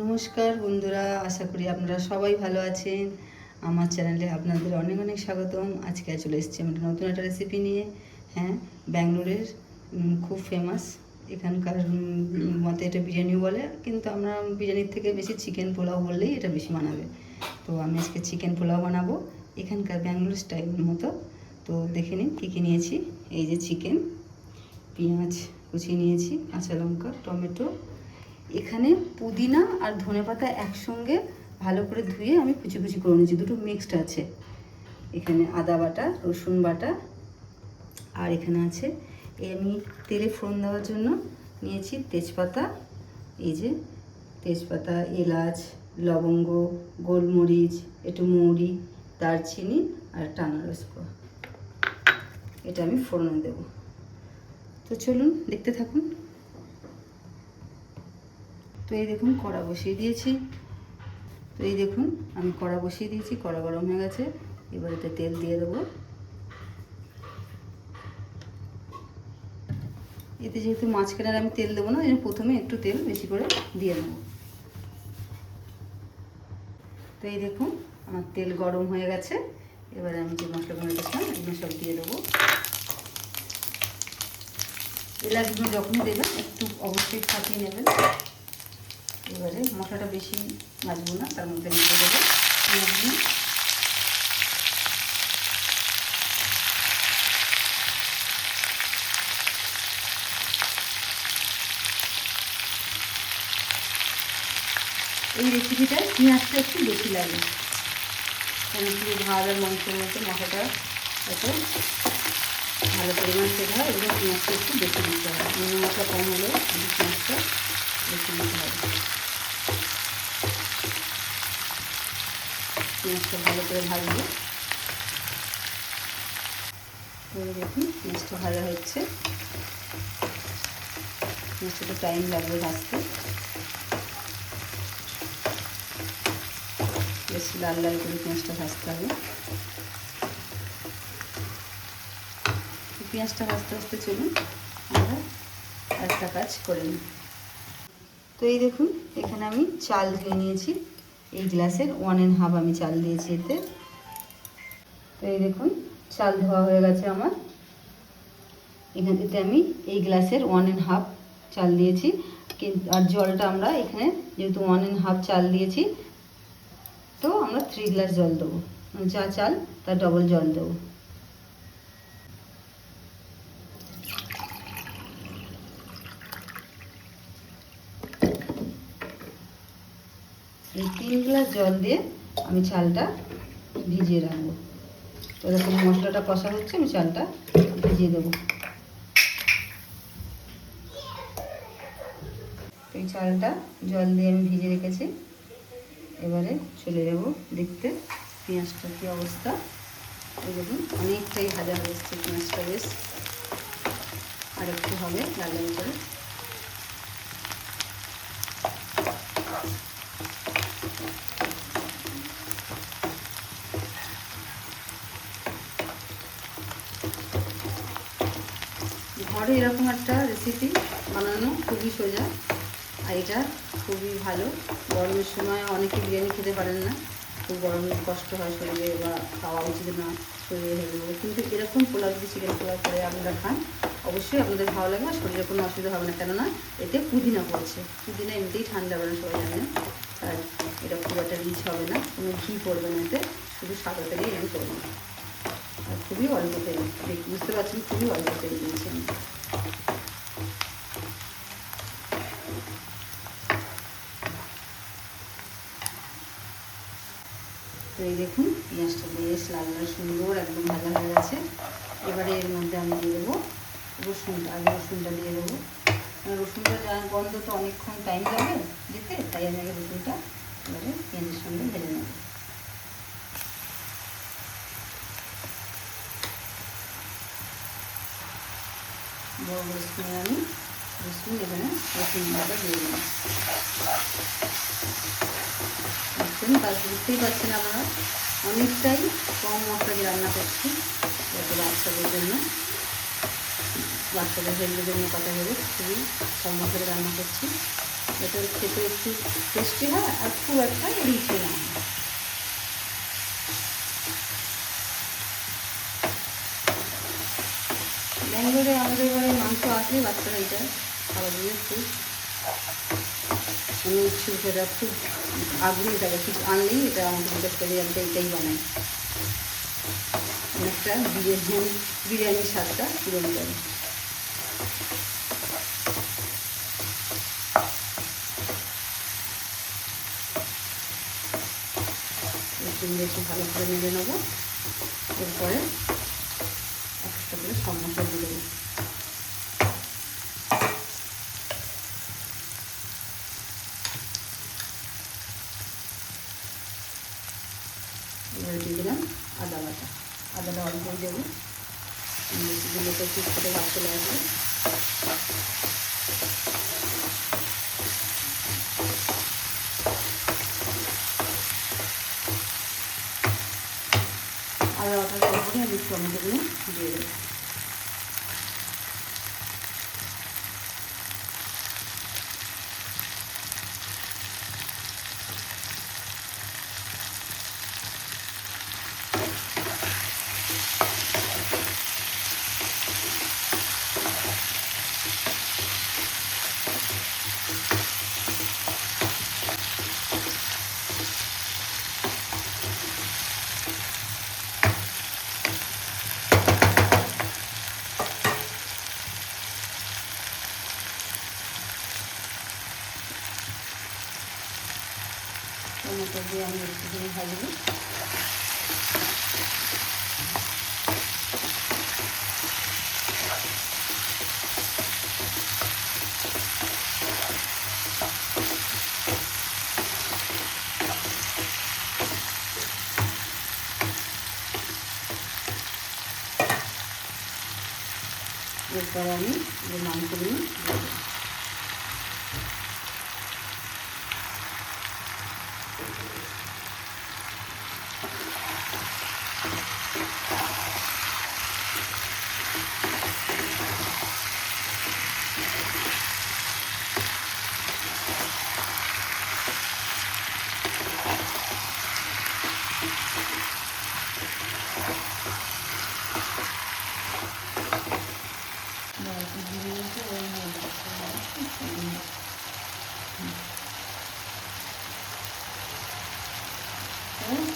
নমস্কার বন্ধুরা, আশা করি আপনারা সবাই ভালো আছেন। আমার চ্যানেলে আপনাদের অনেক অনেক স্বাগতম। আজকে চলে এসেছি আমরা নতুন একটা রেসিপি নিয়ে। হ্যাঁ, ব্যাঙ্গালোরের খুব ফেমাস, এখানকার মতে এটা বিরিয়ানি বলে, কিন্তু আমরা বিরিয়ানির থেকে বেশি চিকেন পোলাও বললেই এটা বেশি মানাবে। তো আমি আজকে চিকেন পোলাও বানাবো এখানকার ব্যাঙ্গালোর স্টাইলের মতো। তো দেখে নিন কী কী নিয়েছি। এই যে চিকেন, পেঁয়াজ কুচিয়ে নিয়েছি, কাঁচা লঙ্কা, টমেটো, এখানে পুদিনা আর ধনেপাতা একসঙ্গে ভালো করে ধুয়ে আমি কুচি কুচি করে নিয়েছি, দুটো মিক্সড আছে। এখানে আদা বাটা, রসুন বাটা, আর এখানে আছে আমি তেলে ফোড়ন দেওয়ার জন্য নিয়েছি তেজপাতা। এই যে তেজপাতা, এলাচ, লবঙ্গ, গোলমরিচ, একটু মৌরি, দারচিনি আর একটা আনারস কোয়া, এটা আমি ফোড়নে দেবো। তো চলুন দেখতে থাকুন। তো এই দেখুন কড়া বসিয়ে দিয়েছি। তো এই দেখুন আমি কড়া বসিয়ে দিয়েছি, কড়া গরম হয়ে গেছে। এবার এতে তেল দিয়ে দেবো। এতে যেহেতু মাছ কেনার আমি তেল দেবো না, এই প্রথমে একটু তেল বেশি করে দিয়ে দেবো। তো এই দেখুন আমার তেল গরম হয়ে গেছে। এবারে আমি যে মশলাগুলো দিয়েছিলাম এগুলো সব দিয়ে দেবো। এলাচগুলো যখনই দেবেন একটু অবশ্যই ফাটিয়ে নেবেন। এবারে মশলাটা বেশি ভাজবো না, তার মধ্যে দিয়ে দেবো পেঁয়াজগুলো। এই রেসিপিটায় পেঁয়াজটা একটু বেশি লাগে, কারণ পুরো ভাত আর মাংসের মধ্যে মশলাটা এত ভালো পরিমাণ সেটা হয়। এগুলো পেঁয়াজটা একটু বেশি দিতে হবে, অন্য মশলা কম হলেও পেঁয়াজটা বেশি দিতে হবে। পেঁয়াজটা ভালো করে ভাজবো। তো দেখুন পেঁয়াজটা ভাজা হচ্ছে, পেঁয়াজটা একটু টাইম লাগবে ভাজতে, বেশ লাল লাল করে পেঁয়াজটা ভাজতে হবে। পেঁয়াজটা ভাজতে ভাজতে চলুন আমরা একটা কাজ করে নিই। তো এই দেখুন এখানে আমি চাল ধুয়ে নিয়েছি, এই গ্লাসের 1.5 আমি চাল দিয়েছি এতে। তো এই দেখুন চাল ধোয়া হয়ে গেছে আমার। এখানেতে আমি এই গ্লাসের 1.5 চাল দিয়েছি, কিন্তু আর জলটা আমরা এখানে যেহেতু 1.5 চাল দিয়েছি, তো আমরা 3 গ্লাস জল দেবো, যা চাল তার ডবল জল দেবো। এই 3 গ্লাস জল দিয়ে আমি চালটা ভিজিয়ে রাখবো। তো এরকম মশলাটা কষা হচ্ছে, আমি চালটা ভিজিয়ে দেবো। এই চালটা জল দিয়ে আমি ভিজিয়ে রেখেছি। এবারে চলে যাব দেখতে পেঁয়াজটার কী অবস্থা। এই দেখুন অনেকটাই ভাজা হয়ে এসছে পেঁয়াজটা, বেশ আর একটু হবে লাল লাল করে। ঘরে এরকম একটা রেসিপি বানানো খুবই সোজা, আর এটা খুবই ভালো। গরমের সময় অনেকে বিরিয়ানি খেতে পারেন না, খুব গরম কষ্ট হয় শরীরে, বা খাওয়া উচিত না শরীরে হেলে দেবো, কিন্তু এরকম পোলাও যদি চিকেন পোলাও করে আপনারা খান অবশ্যই আপনাদের ভালো লাগবে, আর শরীরে কোনো অসুবিধা হবে না। কেননা এতে পুদিনা পড়ছে, পুদিনা এমনিতেই ঠান্ডা বেড়ে সবাই জানেন, আর এটা খুব একটা রিচ হবে না, কোনো ঘি পড়বে না এতে, শুধু সাদা তেলেই আমি করবো। আর খুবই অল্প তেল, বুঝতে পারছেন খুবই অল্প তেল দিয়েছি আমি। তো এই দেখুন পেঁয়াজটা বেশ লাল লাল সুন্দর একদম ভাজা হয়ে গেছে। এবারে এর মধ্যে আমি দিয়ে দেবো রসুনটা, আগে রসুনটা দিয়ে দেবো। রসুনটা গন্ধ তো অনেকক্ষণ টাইম লাগে দিতে, তাই আমি আগে রসুনটা এবারে পেঁয়াজের সঙ্গে ভেজে নেব। বড় রসুন আমি এখানে রসুনটা দিয়ে দেবো। তার বুঝতেই পারছেন আপনারা অনেকটাই কম মশলা দিয়ে রান্না করছি, যাতে বাচ্চাদের জন্য, বাচ্চাদের হেলথের জন্য কথা ভেবে খুবই কম মশলা রান্না করছি। যাতে খেতে একটু টেস্টি হয় আর খুব একটা রিচ না হয়। ব্যাঙ্গালোরে আমাদের ঘরে মাংস আসলে বাচ্চারা এটা খাবার দিয়ে খুব উৎসুক, এটা খুব আগ্রহী থাকে। কিছু আনলেই এটা আমাকে জিজ্ঞেস করে আমি এটাই বানাই। অনেকটা বিরিয়ানির স্বাদটা পূরণ করে। একটু ভালো করে নেড়ে নেবো। এরপরে একটা করে সব মশলা দিয়ে দেবো। এবারে দিয়ে দিলাম আদা বাটা। আদাটা অল্প দেবো, বেশি দিলে তো একটু ছোটো ভাত চলে আসবে। আদা বাটার পরে আমি টমেটোগুলো দিয়ে দেবো। টমেটো দিয়ে আমি একটুখানি ভাজবো। এরপর আমি যে মাংসগুলো দিয়ে দেবো।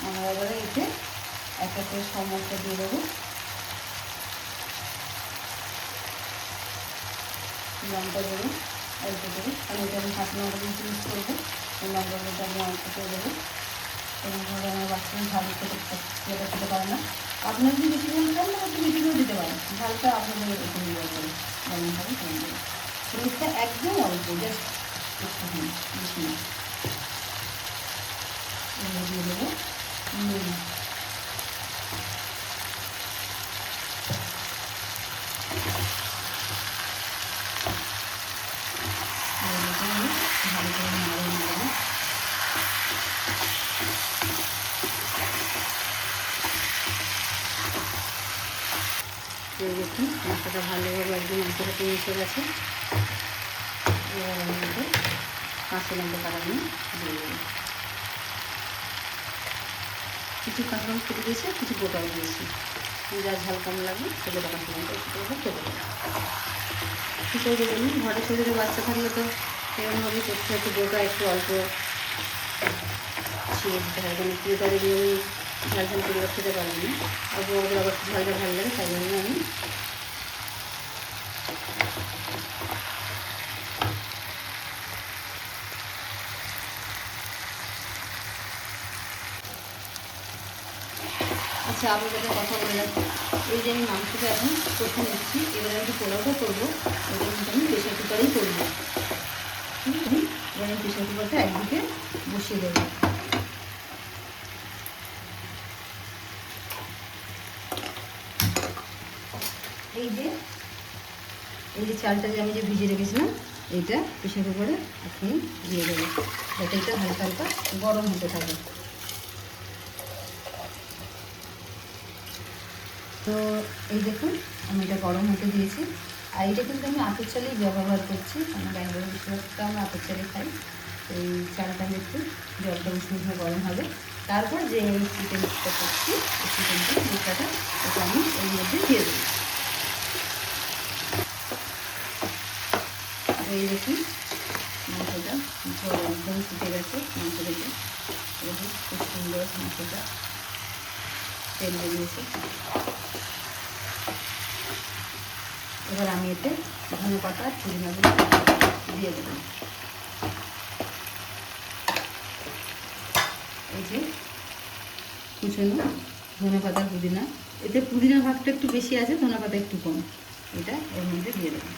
আমরা এবারে এতে এক এক করে সব মশলা দিয়ে দেবো। লঙ্কা দেবো অল্প করে, কারণ এটা আমি কাঁচা লঙ্কা দিয়ে ইউজ করবো। লঙ্কাগুলোটা আমি অল্প করে দেবো। এরকমভাবে আমার বাচ্চারা ঝাল খেতে পারে না। আপনারা যদি বেশি ঝাল খান না একটু বেশি করে দিতে পারেন, ঝালটা আপনাদের এরকম নির্ভর করে যেমনভাবে কমে দেবে। হলুদটা একদম অল্প, জাস্ট একটুখানি, বেশি না। এবার দিয়ে দেবো নুন। ভালো করে নাড়িয়ে নেবো। দেখুন মশলাটা ভালোভাবে একদম মাংসের সাথে মিশে গেছে। এবার আমি এতে কাঁচা লঙ্কা কাটাগুলো দিয়ে দেবো। কিছু কাঁচা লঙ্কা কেটে দিয়েছে, কিছু গোটাও দিয়েছি। যার ঝাল কম লাগবে সে গোটা কাঁচা লঙ্কা একটু করে কেটে দেবো। কিছু দেবেন, ঘরে ছোটো ছোটো বাচ্চা থাকলে তো এরকমভাবেই করতে হচ্ছে, গোটা একটু অল্প ছিঁড়ে দিতে হয়। কারণ পুরোটা যদি আমি ঝাল ঝাল করে খেতে পারি না, আর বড়দের আবার ঝালটা ভালো লাগে, তাই জন্য আমি আচ্ছা আপনাদের কথা বললাম, এই যে আমি মাংসটা এখন প্রথম নিচ্ছি, এবার আমি পোলাওটা করবো, ওটা কিন্তু আমি প্রেশার কুকারেই করবো। ঠিক আছে, এবার আমি প্রেশার কুকারটা একদিকে বসিয়ে দেবো। এই যে চালটা যে আমি ভিজে রেখেছিলাম, এইটা প্রেশার কুকারে এখন দিয়ে দেবো, যাতে এটা হালকা হালকা গরম হতে থাকে। তো এই দেখুন আমি এটা গরম হতে দিয়েছি। আর এটা কিন্তু আমি আতপ চালেই ব্যবহার করছি, কারণ ব্যাঙ্গালোর বেশিরভাগটা আমরা আতপ চালে খাই। এই চালটা একটু জলটা উষ্ণ গরম হবে, তারপর যে এই চিকেন মিক্সটা করছি এই চিকেন মিক্সটা ওটা আমি এর মধ্যে দিয়ে দেবো। এই দেখুন মাংসটা ঝোল একদম ফুটে গেছে, মাংস থেকে দেখুন খুব সুন্দর মাংসটা তেল বেরিয়েছে। এবার আমি এতে ধনেপাতা পুদিনাগুলো দিয়ে দেবো। এই যে কুচনো ধনেপাতা পুদিনা, এতে পুদিনার ভাগটা একটু বেশি আছে, ধনেপাতা একটু কম, এটা এর মধ্যে দিয়ে দেবো।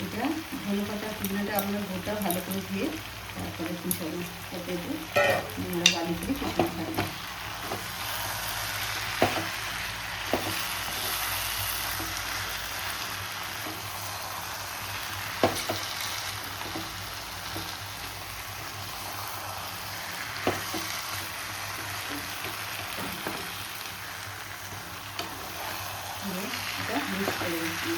এটা ধনেপাতা পুদিনাটা আমরা গোটা ভালো করে দিয়ে তারপরে কুচাবো, তাতে আমরা বাড়ি করে কুচিয়ে খাবো। এটা মিক্স করে দিচ্ছি।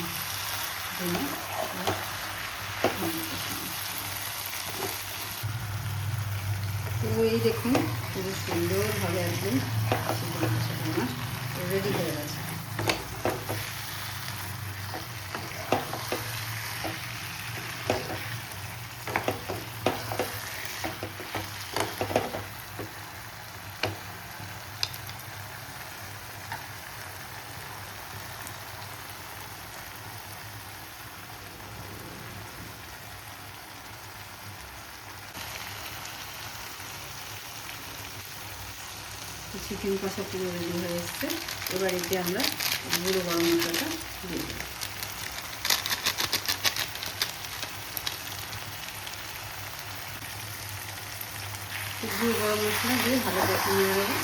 তো এই দেখুন খুব সুন্দরভাবে একদম আমার রেডি হয়ে গেছে। চিকেন কষা পুরো রেডি হয়ে এসছে। এবার এতে আমরা গুঁড়ো গরম মশলাটা দিয়ে দেবো। গুঁড়ো গরম মশলা দিয়ে ভালো করে নিয়ে দেবো।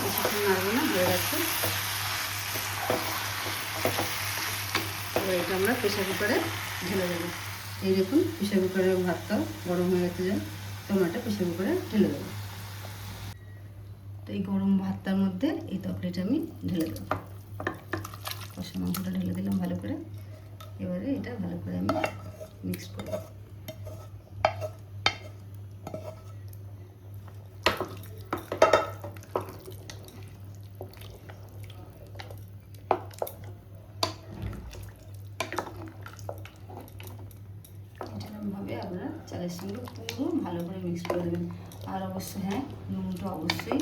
কিছুক্ষণ নাড়বো না, হয়ে গেছে। এবার এটা আমরা প্রেশার কুকারে ঢেলে দেবো। এই দেখুন প্রেশার কুকারের ভাতটাও গরম হয়ে গেছে, যায় টমেটো প্রেশার কুকারে ঢেলে দেবো। তো এই গরম ভাতটার মধ্যে এই তরকারিটা আমি ঢেলে দেবো। কষা মাংসটা ঢেলে দিলাম ভালো করে। এবারে এটা ভালো করে আমি মিক্স করব। এরকমভাবে আপনারা চালের সঙ্গে পুরো ভালো করে মিক্স করে দেবেন। আর অবশ্যই হ্যাঁ, নুনটা অবশ্যই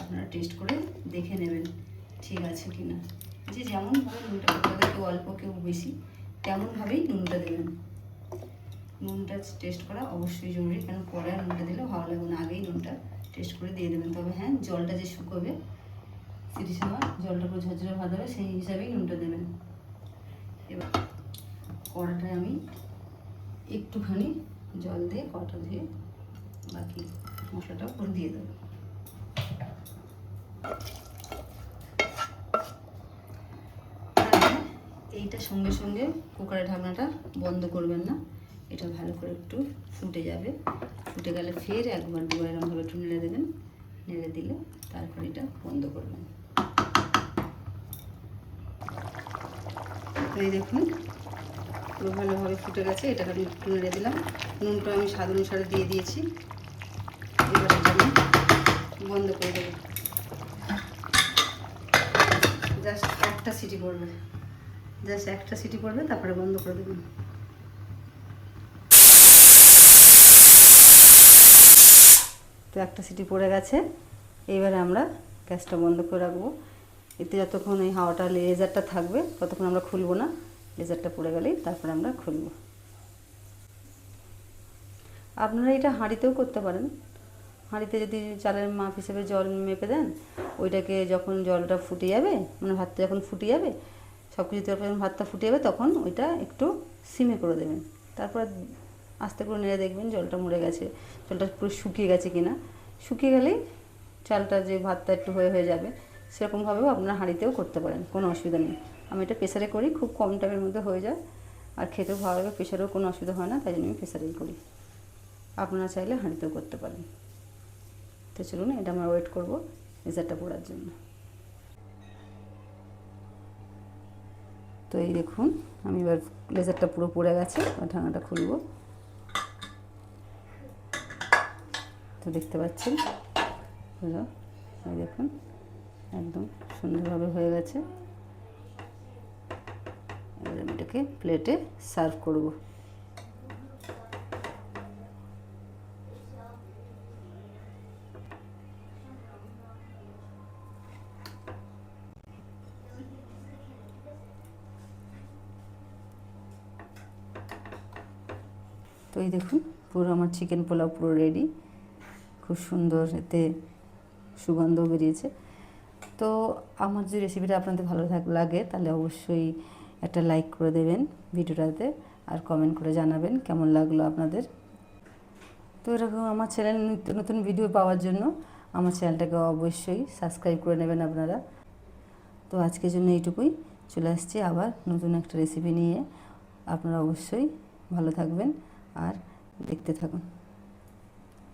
আপনারা টেস্ট করে দেখে নেবেন ঠিক আছে কি না। যে যেমনভাবে নুনটা করতে, কেউ অল্প কেউ বেশি, তেমনভাবেই নুনটা দেবেন। নুনটা টেস্ট করা অবশ্যই জরুরি, কারণ পরে নুনটা দিলে ভালো লাগবে না, আগেই নুনটা টেস্ট করে দিয়ে দেবেন। তবে হ্যাঁ, জলটা যে শুকোবে সিটি সময় জলটা পুরো ঝরঝরে ভাত হবে, সেই হিসাবেই নুনটা দেবেন। এবার কড়াটায় আমি একটুখানি জল দিয়ে কড়াটা ধুয়ে বাকি মশলাটাও করে দিয়ে দেবো। এইটা সঙ্গে সঙ্গে কুকারের ঢাকনাটা বন্ধ করবেন না, এটা ভালো করে একটু ফুটে যাবে। ফুটে গেলে ফের একবার দুবার এরকমভাবে একটু নেড়ে দেবেন। নেড়ে দিলে তারপর এটা বন্ধ করবেন। এই দেখুন পুরো ভালোভাবে ফুটে গেছে। এটাকে আমি একটু নেড়ে দিলাম। নুনটা আমি স্বাদ অনুসারে দিয়ে দিয়েছি। এবার এটা আমি বন্ধ করে দেবো। জাস্ট একটা সিটি পড়বে, জাস্ট একটা সিটি পড়বে, তারপরে বন্ধ করে দেবেন। তো একটা সিটি পড়ে গেছে। এইবারে আমরা গ্যাসটা বন্ধ করে রাখবো। এতে যতক্ষণ এই হাওয়াটা লেজারটা থাকবে ততক্ষণ আমরা খুলবো না। লেজারটা পড়ে গেলেই তারপরে আমরা খুলব। আপনারা এটা হাঁড়িতেও করতে পারেন। হাঁড়িতে যদি চালের মাপ হিসেবে জল মেপে দেন, ওইটাকে যখন জলটা ফুটে যাবে, মানে ভাতটা যখন ফুটে যাবে, সব কিছু যখন ভাতটা ফুটে যাবে তখন ওইটা একটু সিমে করে দেবেন। তারপর আস্তে করে নেড়ে দেখবেন জলটা মরে গেছে, জলটা পুরো শুকিয়ে গেছে কিনা। শুকিয়ে গেলেই চালটা যে ভাতটা একটু হয়ে যাবে, সেরকমভাবেও আপনারা হাঁড়িতেও করতে পারেন, কোনো অসুবিধা নেই। আমি এটা প্রেসারে করি, খুব কম টাইমের মধ্যে হয়ে যায়। আর খেতেও ভালো লাগে, প্রেশারেও কোনো অসুবিধা হয় না, তাই জন্য আমি প্রেশারেই করি। আপনারা চাইলে হাঁড়িতেও করতে পারেন। তো চলুন, এটা আমরা ওয়েট করবো লেজারটা পোড়ার জন্য। তো এই দেখুন, আমি এবার লেজারটা পুরো পড়ে গেছে, ঢাকনাটা খুলবো। তো দেখতে পাচ্ছেন, এই দেখুন একদম সুন্দরভাবে হয়ে গেছে। এবার আমি এটাকে প্লেটে সার্ভ করব। তো এই দেখুন, পুরো আমার চিকেন পোলাও পুরো রেডি। খুব সুন্দর এতে সুগন্ধও বেরিয়েছে। তো আমার যদি রেসিপিটা আপনাদের ভালো লাগে তাহলে অবশ্যই একটা লাইক করে দেবেন ভিডিওটাতে, আর কমেন্ট করে জানাবেন কেমন লাগলো আপনাদের। তো এরকম আমার চ্যানেল নিত্য নতুন ভিডিও পাওয়ার জন্য আমার চ্যানেলটাকে অবশ্যই সাবস্ক্রাইব করে নেবেন আপনারা। তো আজকের জন্য এইটুকুই, চলে আসছি আবার নতুন একটা রেসিপি নিয়ে। আপনারা অবশ্যই ভালো থাকবেন আর দেখতে থাকুন।